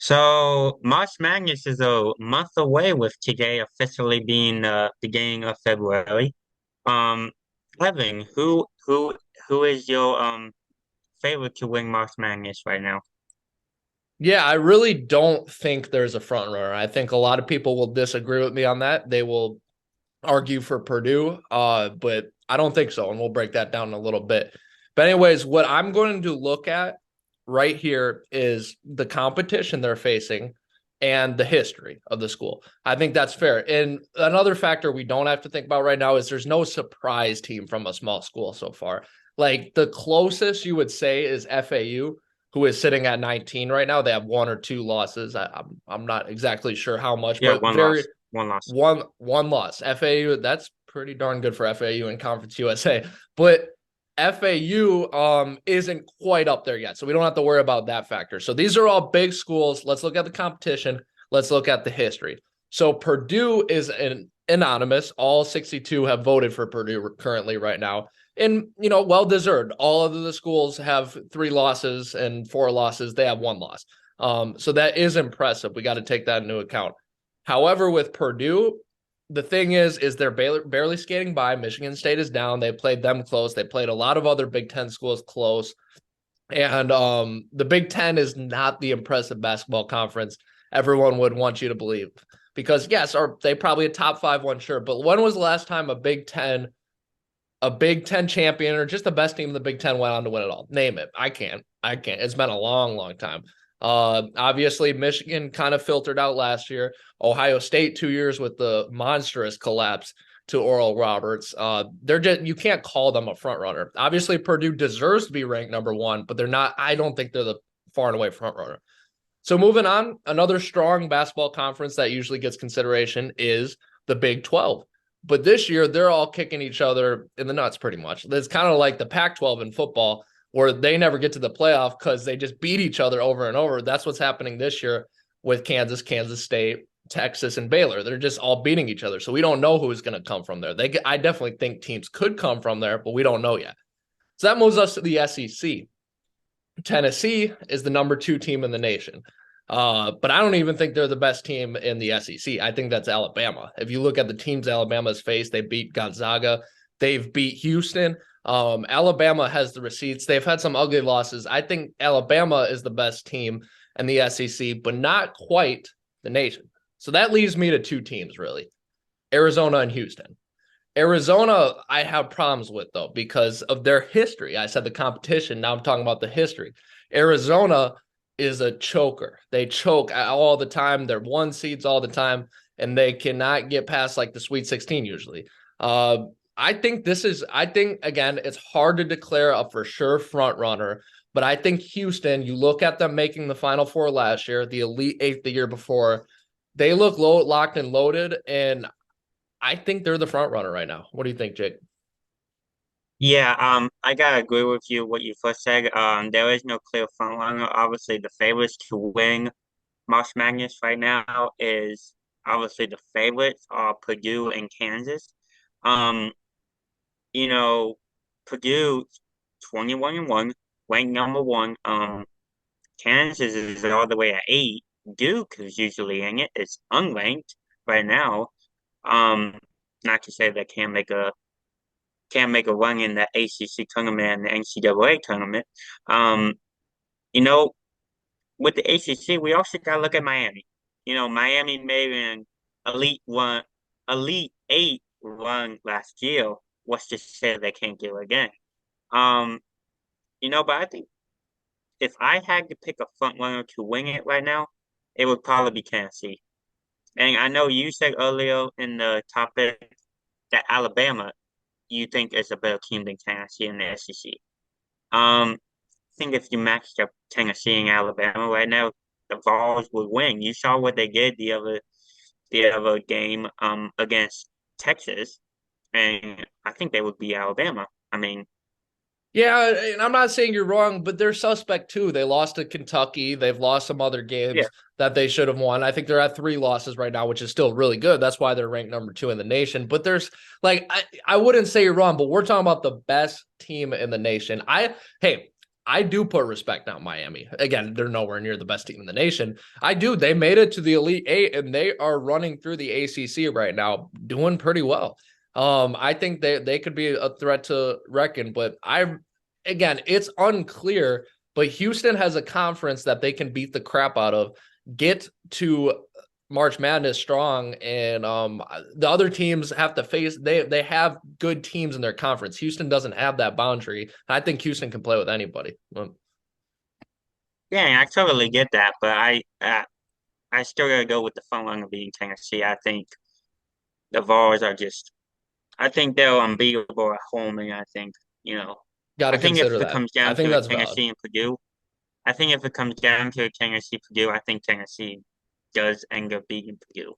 So March Madness is a month away with today officially being the beginning of February. Um, Evan, who is your favorite to win March Madness right now? Yeah, I really don't think there's a front runner. I think a lot of people will disagree with me on that. They will argue for Purdue, but I don't think so, and we'll break that down in a little bit. But anyways, what I'm going to look at right here is the competition they're facing and the history of the school. I think that's fair. And another factor we don't have to think about right now is there's no surprise team from a small school so far. Like the closest you would say is FAU, who is sitting at 19 right now. They have one or two losses. I'm not exactly sure how much, Yeah, but one very loss, one loss. one loss. FAU, that's pretty darn good for FAU in Conference USA. But FAU isn't quite up there yet. So we don't have to worry about that factor. So these are all big schools. Let's look at the competition. Let's look at the history. So Purdue is an anonymous. All 62 have voted for Purdue currently right now. And, well deserved. All of the schools have 3 losses and 4 losses. They have 1 loss. So that is impressive. We got to take that into account. However, with Purdue, the thing is they're barely skating by. Michigan State is down. They played them close. They played a lot of other Big Ten schools close. And the Big Ten is not the impressive basketball conference everyone would want you to believe. Because yes, are they probably a top 5 one, sure. But when was the last time a Big Ten champion or just the best team in the Big Ten went on to win it all? Name it. I can't. It's been a long, long time. Obviously, Michigan kind of filtered out last year. Ohio State 2 years with the monstrous collapse to Oral Roberts. You can't call them a front runner. Obviously, Purdue deserves to be ranked number 1, but they're not. I don't think they're the far and away front runner. So moving on, another strong basketball conference that usually gets consideration is the Big 12. But this year, they're all kicking each other in the nuts pretty much. It's kind of like the Pac-12 in football, where they never get to the playoff because they just beat each other over and over. That's what's happening this year with Kansas, Kansas State, Texas, and Baylor. They're just all beating each other. So we don't know who's going to come from there. I definitely think teams could come from there, but we don't know yet. So that moves us to the SEC. Tennessee is the number 2 team in the nation. But I don't even think they're the best team in the SEC. I think that's Alabama. If you look at the teams Alabama's faced, they beat Gonzaga. They've beat Houston. Alabama has the receipts. They've had some ugly losses. I think Alabama is the best team in the SEC, but not quite the nation. So that leaves me to 2 teams, really, Arizona and Houston. Arizona, I have problems with, though, because of their history. I said the competition. Now I'm talking about the history. Arizona is a choker. They choke all the time. They're 1 seeds all the time, and they cannot get past like the Sweet 16 usually. I think, again, it's hard to declare a for sure front runner, but I think Houston, you look at them making the Final Four last year, the Elite Eight the year before, they look locked and loaded, and I think they're the front runner right now. What do you think, Jake? Yeah, I gotta agree with you what you first said. There is no clear front runner. Obviously, the favorites to win March Madness right now is obviously the favorites are Purdue and Kansas. Um, you know, Purdue 21 and 1, ranked number 1. Kansas is all the way at 8. Duke is usually in it. It's unranked right now. Um, Not to say they can't make a run in the ACC tournament and the NCAA tournament. Um, you know, with the ACC, we also got to look at Miami. Miami made an elite 8 run last year. What's to say they can't do it again? Um, but I think if I had to pick a front runner to win it right now, it would probably be Tennessee. And I know you said earlier in the topic that Alabama you think is a better team than Tennessee in the SEC. I think if you matched up Tennessee and Alabama right now, the Vols would win. You saw what they did the other game against Texas, and I think they would beat Alabama. I mean, Yeah, and I'm not saying you're wrong, but they're suspect too. They lost to Kentucky. They've lost some other yeah, games that they should have won. I think they're at 3 losses right now, which is still really good. That's why they're ranked number 2 in the nation. But there's I wouldn't say you're wrong, but we're talking about the best team in the nation. Hey, I do put respect on Miami. Again, they're nowhere near the best team in the nation. I do. They made it to the Elite Eight, and they are running through the ACC right now, doing pretty well. I think they could be a threat to reckon, but again, it's unclear. But Houston has a conference that they can beat the crap out of, get to March Madness strong, and the other teams have to face they have good teams in their conference. Houston doesn't have that boundary. I think Houston can play with anybody. Yeah, I totally get that, but I still gotta go with the front runner being Tennessee. I think the Vols are just I think they're unbeatable at home, and I think you know Got to I think if consider it that. comes I down think to that's valid. Tennessee and Purdue, I think if it comes down to Tennessee Purdue, I think Tennessee does end up beating Purdue.